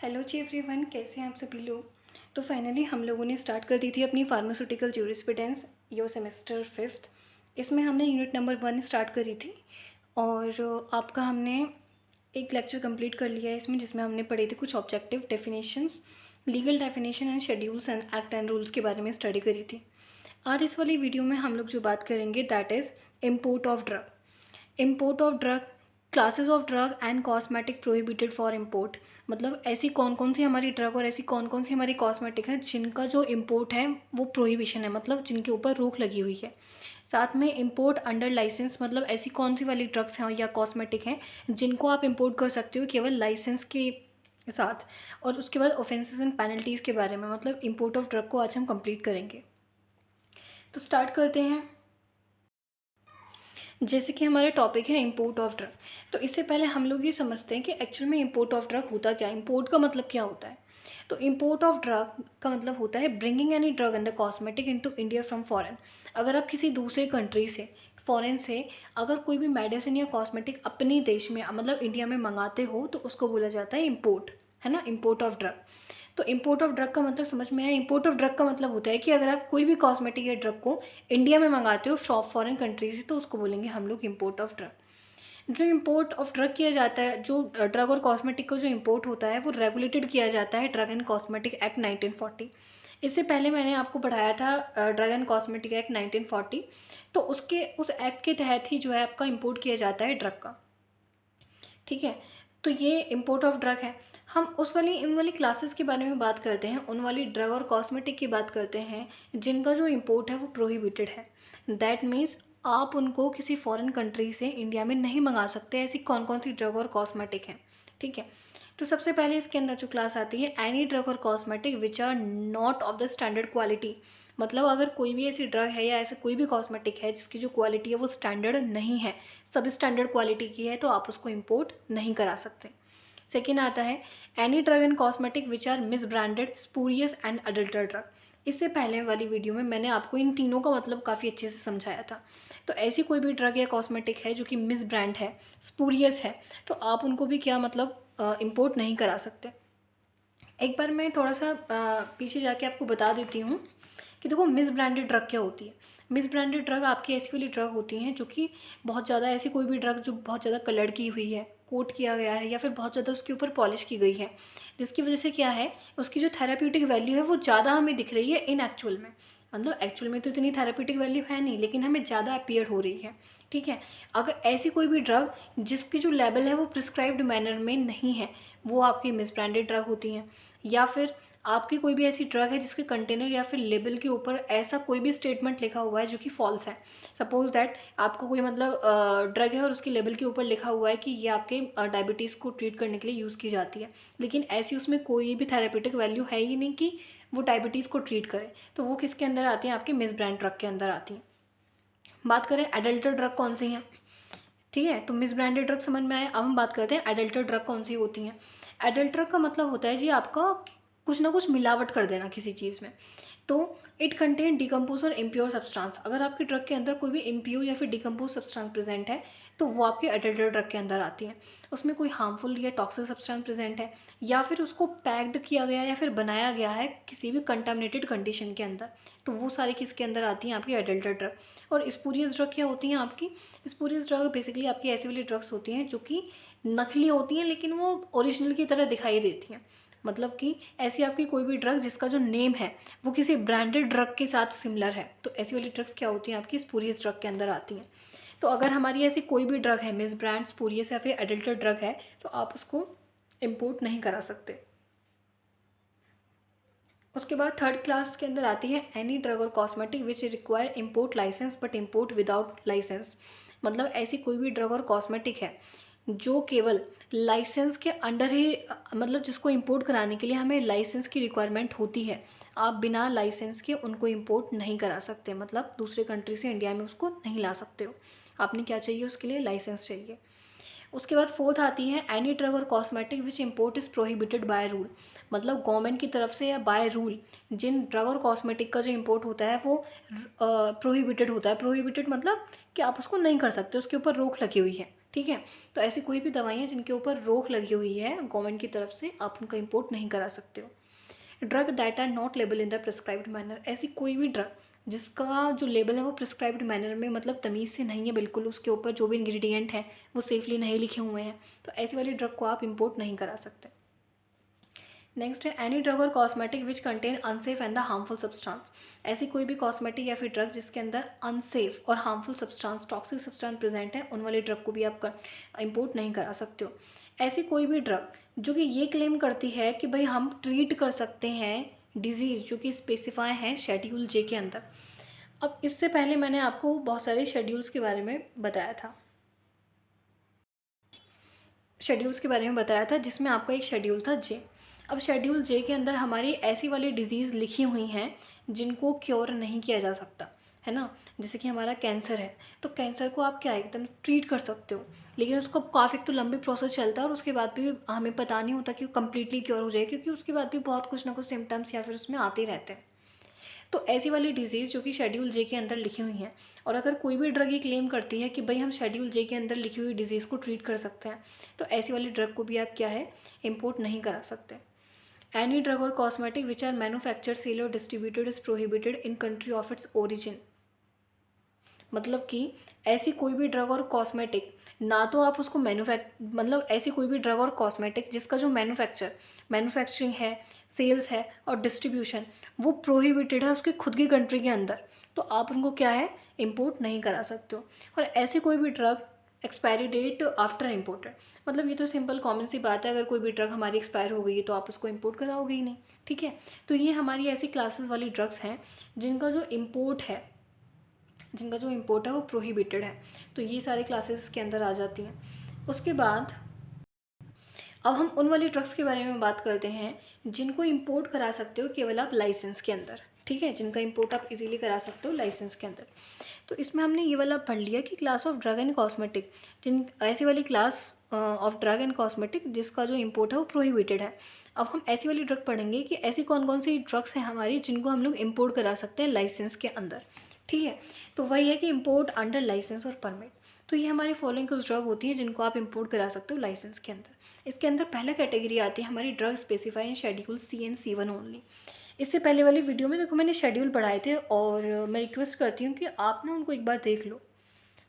Hello जी everyone, कैसे हैं आप सभी लोग। तो फाइनली हम लोगों ने स्टार्ट कर दी थी अपनी pharmaceutical jurisprudence your semester fifth. इसमें हमने यूनिट नंबर 1 स्टार्ट करी थी और आपका हमने एक लेक्चर कंप्लीट कर लिया है इसमें, जिसमें हमने पढ़े थे कुछ objective definitions, legal definition and schedules and act and rules के बारे में स्टडी करी थी। आज इस वाली वीडियो में हम लोग जो बात करेंगे that is import of drug. Import of drug, classes of drug and cosmetic prohibited for import. मतलब ऐसी कौन कौन सी हमारी ड्रग और ऐसी कौन कौन सी हमारी कॉस्मेटिक है जिनका जो इम्पोर्ट है वो प्रोहिबिशन है, मतलब जिनके ऊपर रोक लगी हुई है। साथ में इम्पोर्ट अंडर लाइसेंस, मतलब ऐसी कौन सी वाली ड्रग्स हैं या कॉस्मेटिक हैं जिनको आप इम्पोर्ट कर सकते हो केवल लाइसेंस के साथ। और उसके बाद ऑफेंसेस एंड पेनल्टीज़ के बारे में, मतलब इम्पोर्ट ऑफ ड्रग को आज हम कंप्लीट करेंगे। तो स्टार्ट करते हैं। जैसे कि हमारा टॉपिक है इंपोर्ट ऑफ ड्रग, तो इससे पहले हम लोग ये समझते हैं कि एक्चुअल में इंपोर्ट ऑफ ड्रग होता क्या है, इंपोर्ट का मतलब क्या होता है। तो इंपोर्ट ऑफ ड्रग का मतलब होता है bringing any drug and the cosmetic into India from foreign. अगर आप किसी दूसरे कंट्री से, फॉरेन से अगर कोई भी मेडिसिन या कॉस्मेटिक अपने देश में मतलब इंडिया में मंगाते हो तो उसको बोला जाता है इम्पोर्ट, है ना, इम्पोर्ट ऑफ ड्रग। तो इम्पोर्ट ऑफ ड्रग का मतलब समझ में आया। इम्पोर्ट ऑफ ड्रग का मतलब होता है कि अगर आप कोई भी कॉस्मेटिक या ड्रग को इंडिया में मंगाते हो फॉरेन कंट्री से तो उसको बोलेंगे हम लोग इम्पोर्ट ऑफ ड्रग। जो इम्पोर्ट ऑफ ड्रग किया जाता है, जो ड्रग और कॉस्मेटिक का जो इम्पोर्ट होता है वो रेगुलेटेड किया जाता है ड्रग एंड कॉस्मेटिक एक्ट 1940। इससे पहले मैंने आपको पढ़ाया था ड्रग एंड कॉस्मेटिक एक्ट 1940। तो उस एक्ट के तहत ही जो है आपका इम्पोर्ट किया जाता है ड्रग का, ठीक है। तो ये इम्पोर्ट ऑफ ड्रग है। हम इन वाली क्लासेस के बारे में बात करते हैं, उन वाली ड्रग और कॉस्मेटिक की बात करते हैं जिनका जो इम्पोर्ट है वो प्रोहिबिटेड है। दैट मीन्स आप उनको किसी फॉरेन कंट्री से इंडिया में नहीं मंगा सकते। ऐसी कौन कौन सी ड्रग और कॉस्मेटिक हैं, ठीक है। तो सबसे पहले इसके अंदर जो क्लास आती है, एनी ड्रग और cosmetic which are not of the standard quality. मतलब अगर कोई भी ऐसी ड्रग है या ऐसे कोई भी कॉस्मेटिक है जिसकी जो क्वालिटी है वो स्टैंडर्ड नहीं है, सब स्टैंडर्ड क्वालिटी की है, तो आप उसको इम्पोर्ट नहीं करा सकते। सेकेंड आता है any drug and cosmetic which are misbranded, spurious and adulter drug. इससे पहले वाली वीडियो में मैंने आपको इन तीनों का मतलब काफ़ी अच्छे से समझाया था। तो ऐसी कोई भी ड्रग या कॉस्मेटिक है जो कि मिस ब्रांड है, स्पूरियस है, तो आप उनको भी क्या मतलब इम्पोर्ट नहीं करा सकते। एक बार मैं थोड़ा सा पीछे जाके आपको बता देती हूँ कि देखो मिस ब्रांडेड ड्रग क्या होती है। मिस ब्रांडेड ड्रग आपकी ऐसी वाली ड्रग होती हैं जो कि बहुत ज़्यादा, ऐसी कोई भी ड्रग जो बहुत ज़्यादा कलर्ड की हुई है, कोट किया गया है या फिर बहुत ज़्यादा उसके ऊपर पॉलिश की गई है, जिसकी वजह से क्या है, उसकी जो थेराप्यूटिक वैल्यू है वो ज़्यादा हमें दिख रही है इन एक्चुअल में। मतलब एक्चुअल में तो इतनी थेराप्यूटिक वैल्यू है नहीं, लेकिन हमें ज़्यादा अपीयर हो रही है, ठीक है। अगर ऐसी कोई भी ड्रग जिसकी जो लेवल है वो प्रिस्क्राइब्ड मैनर में नहीं है, वो आपकी मिस ब्रांडेड ड्रग होती हैं। या फिर आपकी कोई भी ऐसी ड्रग है जिसके कंटेनर या फिर लेबल के ऊपर ऐसा कोई भी स्टेटमेंट लिखा हुआ है जो कि फॉल्स है। सपोज दैट आपको कोई मतलब ड्रग है और उसके लेबल के ऊपर लिखा हुआ है कि ये आपके डायबिटीज़ को ट्रीट करने के लिए यूज़ की जाती है, लेकिन ऐसी उसमें कोई भी थेरेपेटिक वैल्यू है ही नहीं कि वो डायबिटीज़ को ट्रीट करे, तो वो किसके अंदर आती हैं, आपके मिस ब्रांड ड्रग के अंदर आती हैं। बात करें एडल्टर ड्रग कौन सी हैं, ठीक है। तो मिस ब्रांडेड ड्रग समझ में आए। अब हम बात करते हैं एडल्टर ड्रग कौन सी होती हैं। एडल्टर का मतलब होता है जी आपका कुछ ना कुछ मिलावट कर देना किसी चीज़ में। तो इट कंटेन डिकम्पोज और इम्प्योर सब्सटेंस। अगर आपके ड्रग के अंदर कोई भी इम्प्योर या फिर डिकम्पोज सब्सटेंस प्रेजेंट है तो वो आपके एडल्टर ड्रग के अंदर आती हैं। उसमें कोई हार्मफुल या टॉक्सिक सब्सटेंस प्रेजेंट है या फिर उसको पैक्ड किया गया या फिर बनाया गया है किसी भी कंटामिनेटेड कंडीशन के अंदर, तो वो सारी किसके अंदर आती हैं, आपकी एडल्टर ड्रग। और स्पूरियस ड्रग क्या होती हैं आपकी, स्पूरियस ड्रग बेसिकली आपकी ऐसी वाली ड्रग्स होती हैं जो कि नकली होती हैं लेकिन वो ओरिजिनल की तरह दिखाई देती हैं। मतलब कि ऐसी आपकी कोई भी ड्रग जिसका जो नेम है वो किसी ब्रांडेड ड्रग के साथ सिमिलर है, तो ऐसी वाली ड्रग्स क्या होती हैं, आपकी स्पूरियस ड्रग के अंदर आती हैं। तो अगर हमारी ऐसी कोई भी ड्रग है मिस ब्रांड, स्पूरियस या फिर एडल्टर ड्रग है तो आप उसको इम्पोर्ट नहीं करा सकते। उसके बाद थर्ड क्लास के अंदर आती है एनी ड्रग और cosmetic which require import licence but import without licence. मतलब ऐसी कोई भी ड्रग और कॉस्मेटिक है जो केवल लाइसेंस के अंडर ही, मतलब जिसको इंपोर्ट कराने के लिए हमें लाइसेंस की रिक्वायरमेंट होती है, आप बिना लाइसेंस के उनको इंपोर्ट नहीं करा सकते। मतलब दूसरे कंट्री से इंडिया में उसको नहीं ला सकते हो, आपने क्या चाहिए उसके लिए, लाइसेंस चाहिए। उसके बाद फोर्थ आती है एनी ड्रग और cosmetic which import is prohibited by rule. मतलब गवर्नमेंट की तरफ से या बाय रूल जिन ड्रग और कॉस्मेटिक का जो इम्पोर्ट होता है वो प्रोहिबिटेड होता है। प्रोहिबिटेड मतलब कि आप उसको नहीं कर सकते, उसके ऊपर रोक लगी हुई है, ठीक है। तो ऐसी कोई भी दवाइयाँ जिनके ऊपर रोक लगी हुई है गवर्नमेंट की तरफ से, आप उनका इम्पोर्ट नहीं करा सकते हो। Drug that are not label in the prescribed manner, ऐसी कोई भी ड्रग जिसका जो लेबल है वो प्रिस्क्राइब्ड मैनर में, मतलब तमीज़ से नहीं है बिल्कुल, उसके ऊपर जो भी इंग्रेडिएंट हैं वो सेफली नहीं लिखे हुए हैं, तो ऐसी वाली ड्रग को आप इम्पोर्ट नहीं करा सकते। नेक्स्ट है एनी ड्रग और cosmetic which contain unsafe and the harmful substance, ऐसी कोई भी कॉस्मेटिक या फिर ड्रग जिसके अंदर अनसेफ और harmful substance, toxic substance present है, उन वाली ड्रग को भी आप इम्पोर्ट नहीं करा सकते हो। ऐसी कोई भी ड्रग जो कि ये क्लेम करती है कि भाई हम ट्रीट कर सकते हैं डिजीज़ जो कि स्पेसिफाई है शेड्यूल जे के अंदर। अब इससे पहले मैंने आपको बहुत सारे शेड्यूल्स के बारे में बताया था, जिसमें आपका एक शेड्यूल था जे। अब शेड्यूल जे के अंदर हमारी ऐसी वाली डिजीज़ लिखी हुई हैं जिनको क्योर नहीं किया जा सकता, है ना। जैसे कि हमारा कैंसर है, तो कैंसर को आप क्या एकदम ट्रीट कर सकते हो, लेकिन उसको काफ़ी तो लंबी प्रोसेस चलता है और उसके बाद भी हमें पता नहीं होता कि वो कम्प्लीटली क्योर हो जाए, क्योंकि उसके बाद भी बहुत कुछ ना कुछ सिम्टम्स या फिर उसमें आते रहते हैं। तो ऐसी वाली डिजीज़ जो कि शेड्यूल जे के अंदर लिखी हुई हैं, और अगर कोई भी ड्रग ये क्लेम करती है कि भाई हम शेड्यूल जे के अंदर लिखी हुई डिजीज़ को ट्रीट कर सकते हैं, तो ऐसी वाली ड्रग को भी आप क्या है इम्पोर्ट नहीं करा सकते। एनी ड्रग और cosmetic which are manufacture sell और distributed is prohibited in country of its origin, मतलब कि ऐसी कोई भी ड्रग और कॉस्मेटिक, ना तो आप उसको मतलब ऐसी कोई भी ड्रग और कॉस्मेटिक जिसका जो मैन्युफैक्चरिंग है, सेल्स है और डिस्ट्रीब्यूशन वो प्रोहिबिटेड है उसकी खुद की कंट्री के अंदर, तो आप उनको क्या है इम्पोर्ट नहीं करा सकते हो। और ऐसी कोई भी drug expiry date after imported, मतलब ये तो सिंपल कॉमन सी बात है, अगर कोई भी ड्रग हमारी एक्सपायर हो गई है तो आप उसको इम्पोर्ट कराओगे ही नहीं, ठीक है। तो ये हमारी ऐसी क्लासेस वाली ड्रग्स हैं जिनका जो इम्पोर्ट है वो प्रोहिबिटेड है, तो ये सारी क्लासेस इसके अंदर आ जाती हैं। उसके बाद अब हम उन वाली ड्रग्स के बारे में बात करते हैं जिनको इम्पोर्ट करा सकते हो केवल आप लाइसेंस के अंदर, ठीक है, जिनका इम्पोर्ट आप इजीली करा सकते हो लाइसेंस के अंदर। तो इसमें हमने ये वाला पढ़ लिया कि class of drug and cosmetic, जिन ऐसी वाली class of drug and cosmetic जिसका जो इम्पोर्ट है वो प्रोहिबिटेड है। अब हम ऐसी वाली ड्रग पढ़ेंगे कि ऐसी कौन कौन सी ड्रग्स हैं हमारी जिनको हम लोग इम्पोर्ट करा सकते हैं लाइसेंस के अंदर, ठीक है। तो वही है कि इम्पोर्ट अंडर लाइसेंस और परमिट। तो ये हमारी फॉलोइंग कुछ ड्रग होती हैं जिनको आप इम्पोर्ट करा सकते हो लाइसेंस के अंदर। इसके अंदर पहला कैटेगरी आती है हमारी drug specify in schedule C and C1 only. इससे पहले वाली वीडियो में देखो मैंने शेड्यूल पढ़ाए थे, और मैं रिक्वेस्ट करती हूँ कि आप ना उनको एक बार देख लो,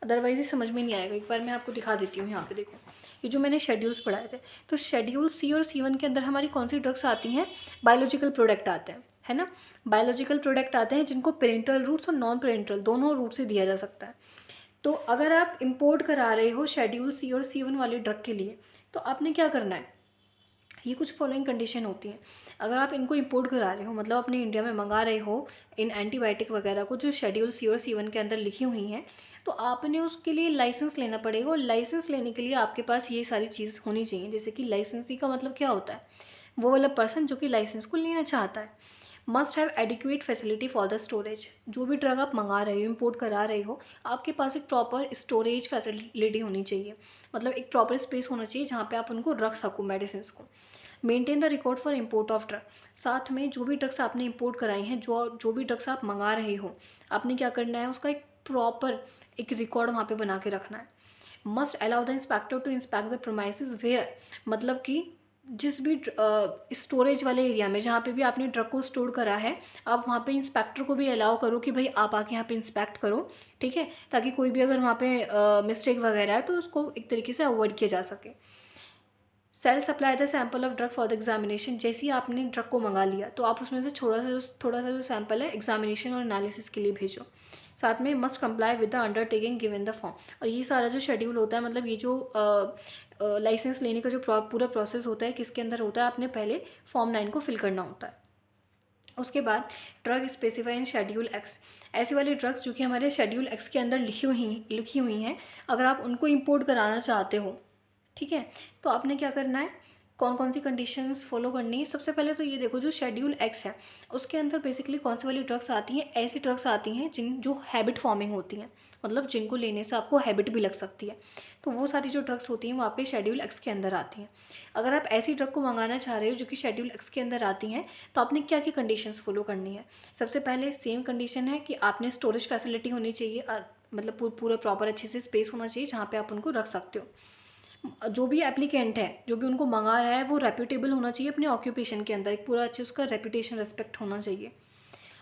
अदरवाइज़ ये समझ में नहीं आएगा। एक बार मैं आपको दिखा देती हूँ, यहाँ पे देखो ये जो मैंने शेड्यूल्स पढ़ाए थे, तो शेड्यूल सी और C1 के अंदर हमारी कौन सी ड्रग्स आती हैं, बायोलॉजिकल प्रोडक्ट आते हैं, है ना। बायोलॉजिकल प्रोडक्ट आते हैं जिनको पेरेंटल रूट्स और नॉन पेरेंटल दोनों रूट से दिया जा सकता है। तो अगर आप इम्पोर्ट करा रहे हो शेड्यूल सी और C1 वाली ड्रग के लिए, तो आपने क्या करना है, ये कुछ फॉलोइंग कंडीशन होती हैं। अगर आप इनको इंपोर्ट करा रहे हो, मतलब अपने इंडिया में मंगा रहे हो इन एंटीबायोटिक वगैरह को जो शेड्यूल सी और C1 के अंदर लिखी हुई हैं, तो आपने उसके लिए लाइसेंस लेना पड़ेगा, और लाइसेंस लेने के लिए आपके पास ये सारी चीज़ होनी चाहिए। जैसे कि लाइसेंसी का मतलब क्या होता है, वो वाला पर्सन जो कि लाइसेंस को लेना चाहता है must have adequate facility for the storage. जो भी ड्रग आप मंगा रहे हो, इंपोर्ट करा रहे हो, आपके पास एक प्रॉपर स्टोरेज फैसिलिटी होनी चाहिए, मतलब एक प्रॉपर स्पेस होना चाहिए जहाँ पे आप उनको रख सको मेडिसिन को। Maintain the record for import of drug, साथ में जो भी ड्रग्स आपने इंपोर्ट कराई हैं, जो भी ड्रग्स आप मंगा रहे हो, आपने क्या करना है, उसका एक प्रॉपर एक रिकॉर्ड वहाँ पे बना के रखना है। Must allow the inspector to inspect the premises where, मतलब कि जिस भी स्टोरेज वाले एरिया में जहाँ पे भी आपने ड्रग को स्टोर करा है, आप वहाँ पे इंस्पेक्टर को भी अलाउ करो कि भाई आप आके यहाँ पे इंस्पेक्ट करो, ठीक है, ताकि कोई भी अगर वहाँ पे मिस्टेक वगैरह है तो उसको एक तरीके से अवॉइड किया जा सके। Sale supply the sample of drug for the examination, जैसे ही आपने ड्रग को मंगा लिया तो आप उसमें से थोड़ा सा जो सैंपल है एग्जामिनेशन और एनालिसिस के लिए भेजो। साथ में must comply with the undertaking given the form, और ये सारा जो शेड्यूल होता है, मतलब ये जो लाइसेंस लेने का जो पूरा प्रोसेस होता है किसके अंदर होता है, आपने पहले फॉर्म 9 को फिल करना होता है। उसके बाद drug specify in schedule x, ऐसी वाली ड्रग्स जो कि हमारे शेड्यूल एक्स के अंदर लिखी हुई हैं, अगर आप उनको इंपोर्ट कराना चाहते हो, ठीक है, तो आपने क्या करना है, कौन कौन सी कंडीशंस फॉलो करनी है। सबसे पहले तो ये देखो जो शेड्यूल एक्स है उसके अंदर बेसिकली कौन सी वाली ड्रग्स आती हैं, ऐसी ड्रग्स आती हैं जो हैबिट फॉर्मिंग होती हैं, मतलब जिनको लेने से आपको हैबिट भी लग सकती है, तो वो सारी जो ड्रग्स होती हैं वो आपके शेड्यूल एक्स के अंदर आती हैं। अगर आप ऐसी ड्रग को मंगाना चाह रहे हो जो कि शेड्यूल एक्स के अंदर आती हैं, तो आपने क्या क्या कंडीशंस फॉलो करनी है। सबसे पहले सेम कंडीशन है कि आपने स्टोरेज फैसिलिटी होनी चाहिए, मतलब पूरा प्रॉपर अच्छे से स्पेस होना चाहिए जहाँ पे आप उनको रख सकते हो। जो भी एप्लीकेंट है, जो भी उनको मंगा रहा है, वो रेप्यूटेबल होना चाहिए अपने ऑक्यूपेशन के अंदर, एक पूरा अच्छे उसका रेपुटेशन रिस्पेक्ट होना चाहिए।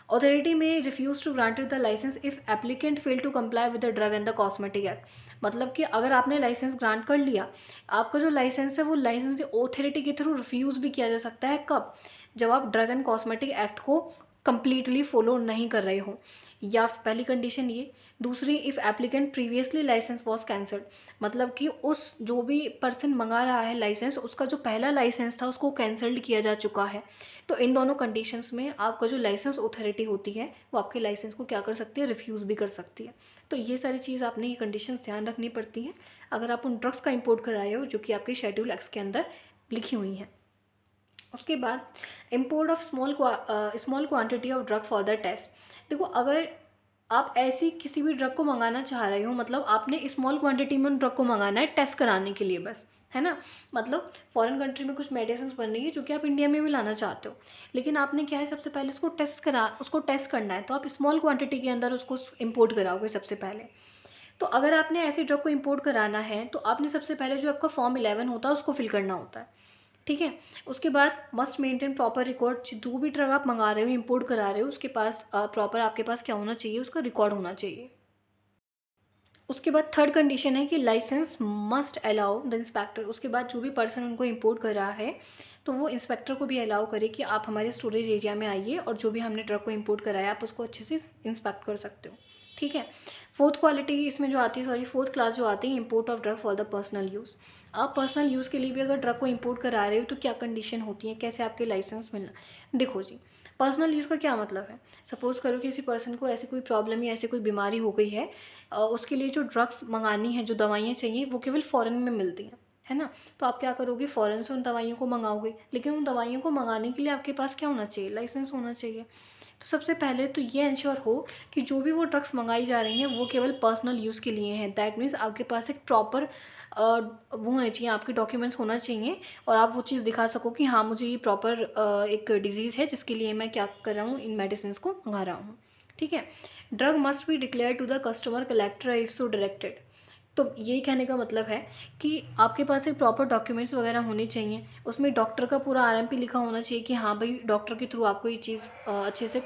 Authority may refuse to grant the license if applicant fail to comply with the drug and the cosmetic act। मतलब कि अगर आपने लाइसेंस ग्रांट कर लिया, आपका जो लाइसेंस है वो लाइसेंस ऑथोरिटी के थ्रू रिफ्यूज़ भी किया जा सकता है। कब? जब आप ड्रग एंड कॉस्मेटिक एक्ट को कंप्लीटली फॉलो नहीं कर रहे हो, या पहली कंडीशन ये। दूसरी, if applicant previously licence was cancelled, मतलब कि उस जो भी पर्सन मंगा रहा है लाइसेंस, उसका जो पहला लाइसेंस था उसको कैंसल्ड किया जा चुका है। तो इन दोनों कंडीशंस में आपका जो लाइसेंस अथॉरिटी होती है वो आपके लाइसेंस को क्या कर सकती है, रिफ्यूज़ भी कर सकती है। तो ये सारी चीज़ आपने ये कंडीशंस ध्यान रखनी पड़ती हैं अगर आप उन ड्रग्स का इंपोर्ट कराए हो जो कि आपके शेड्यूल एक्स के अंदर लिखी हुई हैं। उसके बाद import of small quantity of drug for the test. देखो, अगर आप ऐसी किसी भी ड्रग को मंगाना चाह रहे हो, मतलब आपने स्मॉल क्वांटिटी में उन ड्रग को मंगाना है टेस्ट कराने के लिए बस, है ना। मतलब फॉरेन कंट्री में कुछ मेडिसिन बन रही है जो कि आप इंडिया में भी लाना चाहते हो, लेकिन आपने क्या है, सबसे पहले उसको टेस्ट करना है, तो आप स्मॉल क्वांटिटी के अंदर उसको इम्पोर्ट कराओगे सबसे पहले। तो अगर आपने ऐसी ड्रग को इम्पोर्ट कराना है तो आपने सबसे पहले जो आपका फॉर्म 11 होता है उसको फिल करना होता है, ठीक है। उसके बाद मस्ट मेंटेन प्रॉपर रिकॉर्ड। जो भी ड्रग आप मंगा रहे हो, इंपोर्ट करा रहे हो, उसके पास प्रॉपर आपके पास क्या होना चाहिए, उसका रिकॉर्ड होना चाहिए। उसके बाद थर्ड कंडीशन है कि licence must allow the inspector. उसके बाद जो भी पर्सन उनको इंपोर्ट कर रहा है तो वो इंस्पेक्टर को भी अलाउ करे कि आप हमारे स्टोरेज एरिया में आइए और जो भी हमने ड्रग को इंपोर्ट कराया आप उसको अच्छे से इंस्पेक्ट कर सकते हो, ठीक है। फोर्थ क्लास जो आती है, import of drug for the personal use. आप पर्सनल यूज़ के लिए भी अगर ड्रग को इंपोर्ट करा रहे हो तो क्या कंडीशन होती है, कैसे आपके लाइसेंस मिलना। देखो जी, पर्सनल यूज़ का क्या मतलब है। सपोज़ करो किसी पर्सन को ऐसी कोई प्रॉब्लम या ऐसी कोई बीमारी हो गई है, उसके लिए जो ड्रग्स मंगानी है, जो दवाइयाँ चाहिए, वो केवल फ़ॉरेन में मिलती हैं, है ना। तो आप क्या करोगे, फ़ॉरेन से उन दवाइयों को मंगाओगे, लेकिन उन दवाइयों को मंगाने के लिए आपके पास क्या होना चाहिए, लाइसेंस होना चाहिए। तो सबसे पहले तो ये इंश्योर हो कि जो भी वो ड्रग्स मंगाई जा रही हैं वो केवल पर्सनल यूज़ के लिए हैं। दैट मीन्स आपके पास एक प्रॉपर वो होने चाहिए, आपके डॉक्यूमेंट्स होना चाहिए और आप वो चीज़ दिखा सको कि हाँ, मुझे ये प्रॉपर एक डिजीज़ है जिसके लिए मैं क्या कर रहा हूँ, इन मेडिसिन को मंगा रहा हूँ, ठीक है। Drug must be declare to the customer collector if so directed. तो यही कहने का मतलब है कि आपके पास एक प्रॉपर डॉक्यूमेंट्स वगैरह होने चाहिए, उसमें डॉक्टर का पूरा आरएमपी लिखा होना चाहिए कि हाँ भाई, डॉक्टर के थ्रू आपको ये चीज़ अच्छे से।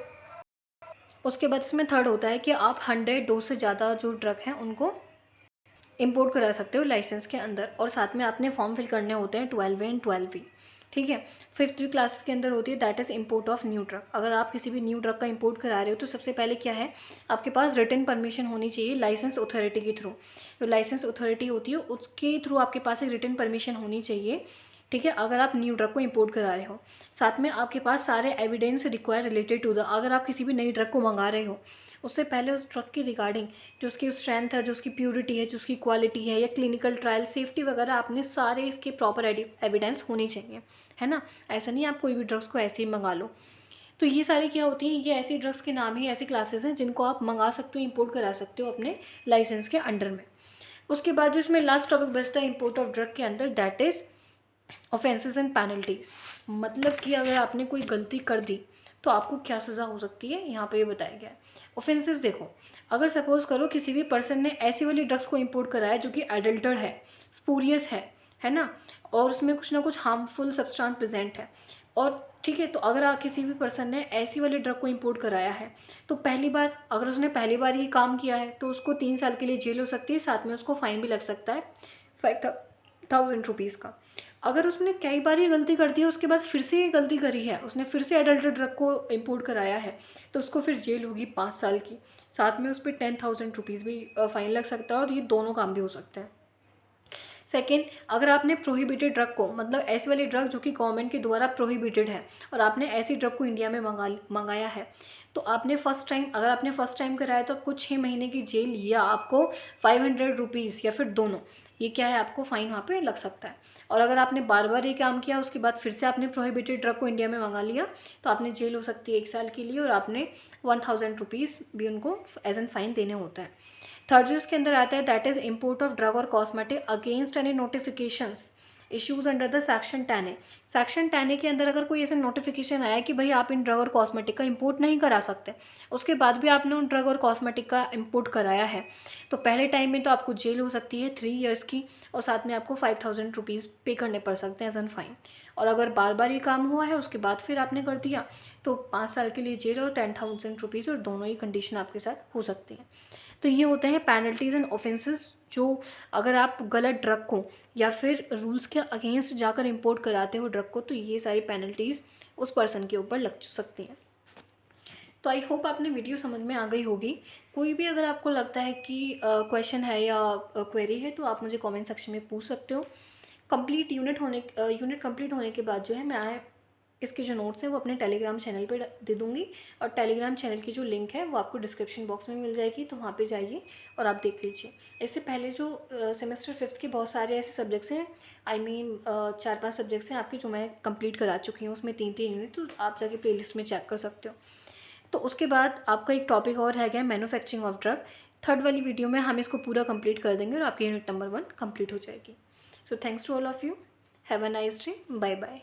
उसके बाद इसमें थर्ड होता है कि आप 100 डोज से ज़्यादा जो ड्रग हैं उनको इंपोर्ट करा सकते हो लाइसेंस के अंदर, और साथ में आपने फॉर्म फिल करने होते हैं 12A एंड 12B, ठीक है। फिफ्थ जो क्लास के अंदर होती है that is import of new drug. अगर आप किसी भी न्यू ड्रग का इंपोर्ट करा रहे हो तो सबसे पहले क्या है, आपके पास रिटन परमिशन होनी चाहिए लाइसेंस अथॉरिटी के थ्रू। जो लाइसेंस अथॉरिटी होती है उसके थ्रू आपके पास एक रिटन परमिशन होनी चाहिए, ठीक है, अगर आप न्यू ड्रग को इंपोर्ट करा रहे हो। साथ में आपके पास सारे evidence require related to the, अगर आप किसी भी नई ड्रग को मंगा रहे हो उससे पहले उस ड्रग की रिगार्डिंग जो उसकी स्ट्रेंथ है, जो उसकी प्योरिटी है, जो उसकी क्वालिटी है, या क्लिनिकल ट्रायल, सेफ्टी वगैरह, आपने सारे इसके प्रॉपर एविडेंस होने चाहिए, है ना। ऐसा नहीं आप कोई भी ड्रग्स को ऐसे ही मंगा लो। तो ये सारी क्या होती हैं, ये ऐसी ड्रग्स के नाम ही ऐसी क्लासेस हैं जिनको आप मंगा सकते हो, इंपोर्ट करा सकते हो अपने लाइसेंस के अंडर में। उसके बाद जो इसमें लास्ट टॉपिक बचता है इंपोर्ट ऑफ ड्रग के अंदर, that is offences and penalties. मतलब कि अगर आपने कोई गलती कर दी तो आपको क्या सज़ा हो सकती है, यहाँ पे ये बताया गया है। ऑफेंसेस देखो, अगर सपोज़ करो किसी भी पर्सन ने ऐसी वाली ड्रग्स को इंपोर्ट कराया जो कि एडल्टर्ड है, स्पूरियस है ना, और उसमें कुछ ना कुछ हार्मफुल सब्सटेंस प्रेजेंट है, और ठीक है, तो अगर किसी भी पर्सन ने ऐसी वाली ड्रग को इंपोर्ट कराया है तो पहली बार, अगर उसने पहली बार ये काम किया है तो उसको 3 साल के लिए जेल हो सकती है, साथ में उसको फ़ाइन भी लग सकता है 5,000 रुपीज़ का। अगर उसने कई बार ये गलती कर दी है, उसके बाद फिर से ये गलती करी है, उसने फिर से एडल्ट ड्रग को इंपोर्ट कराया है, तो उसको फिर जेल होगी 5 साल की, साथ में उस पर 10,000 रुपीज़ भी फ़ाइन लग सकता है, और ये दोनों काम भी हो सकते हैं। सेकेंड, अगर आपने प्रोहिबिटेड ड्रग को, मतलब ऐसी वाली ड्रग जो कि गवर्नमेंट के द्वारा प्रोहिबिटेड है, और आपने ऐसी ड्रग को इंडिया में मंगाया है, तो आपने अगर आपने फ़र्स्ट टाइम कराया तो आपको 6 महीने की जेल या आपको 500 रुपीज़ या फिर दोनों, ये क्या है, आपको फ़ाइन वहाँ पे लग सकता है। और अगर आपने बार बार ये काम किया, उसके बाद फिर से आपने प्रोहिबिटेड ड्रग को इंडिया में मंगा लिया, तो आपने जेल हो सकती है 1 साल के लिए, और आपने 1000 रुपीज़ भी उनको एज एन फ़ाइन देने होता है। थर्ड जो इसके अंदर आता है that is import of drug और cosmetic against any notifications issues under the section 10A। Section 10A के अंदर अगर कोई ऐसा नोटिफिकेशन आया कि भाई आप इन ड्रग और कॉस्मेटिक का इंपोर्ट नहीं करा सकते, उसके बाद भी आपने उन ड्रग और कॉस्मेटिक का इंपोर्ट कराया है, तो पहले टाइम में तो आपको जेल हो सकती है 3 ईयर्स की, और साथ में आपको 5000 रुपीज़ पे करने पड़ सकते हैं एज एन फाइन। और अगर बार बार ये काम हुआ है उसके बाद फिर आपने कर दिया तो 5 साल के लिए जेल और 10,000 रुपीज़, और दोनों ही कंडीशन आपके साथ हो सकती है। तो ये होते हैं पेनल्टीज़ एंड ऑफेंसेस, जो अगर आप गलत ड्रग को या फिर रूल्स के अगेंस्ट जाकर इंपोर्ट कराते हो ड्रग को, तो ये सारी पेनल्टीज़ उस पर्सन के ऊपर लग सकती हैं। तो आई होप आपने वीडियो समझ में आ गई होगी। कोई भी अगर आपको लगता है कि क्वेश्चन है या क्वेरी है तो आप मुझे कमेंट सेक्शन में पूछ सकते हो। कंप्लीट यूनिट कंप्लीट होने के बाद जो है मैं इसके जो नोट्स हैं वो अपने टेलीग्राम चैनल पे दे दूँगी, और टेलीग्राम चैनल की जो लिंक है वो आपको डिस्क्रिप्शन बॉक्स में मिल जाएगी, तो वहाँ पे जाइए और आप देख लीजिए। इससे पहले जो सेमेस्टर 5th के बहुत सारे ऐसे सब्जेक्ट्स हैं, आई मीन 4-5 सब्जेक्ट्स हैं आपके जो मैं कंप्लीट करा चुकी हूँ, उसमें 3-3 यूनिट, तो आप जाके प्लेलिस्ट में चेक कर सकते हो। तो उसके बाद आपका एक टॉपिक और है गया मैन्युफैक्चरिंग ऑफ ड्रग। थर्ड वाली वीडियो में हम इसको पूरा कंप्लीट कर देंगे और आपकी यूनिट नंबर 1 कंप्लीट हो जाएगी। So thanks to all of you, have a nice day, bye bye.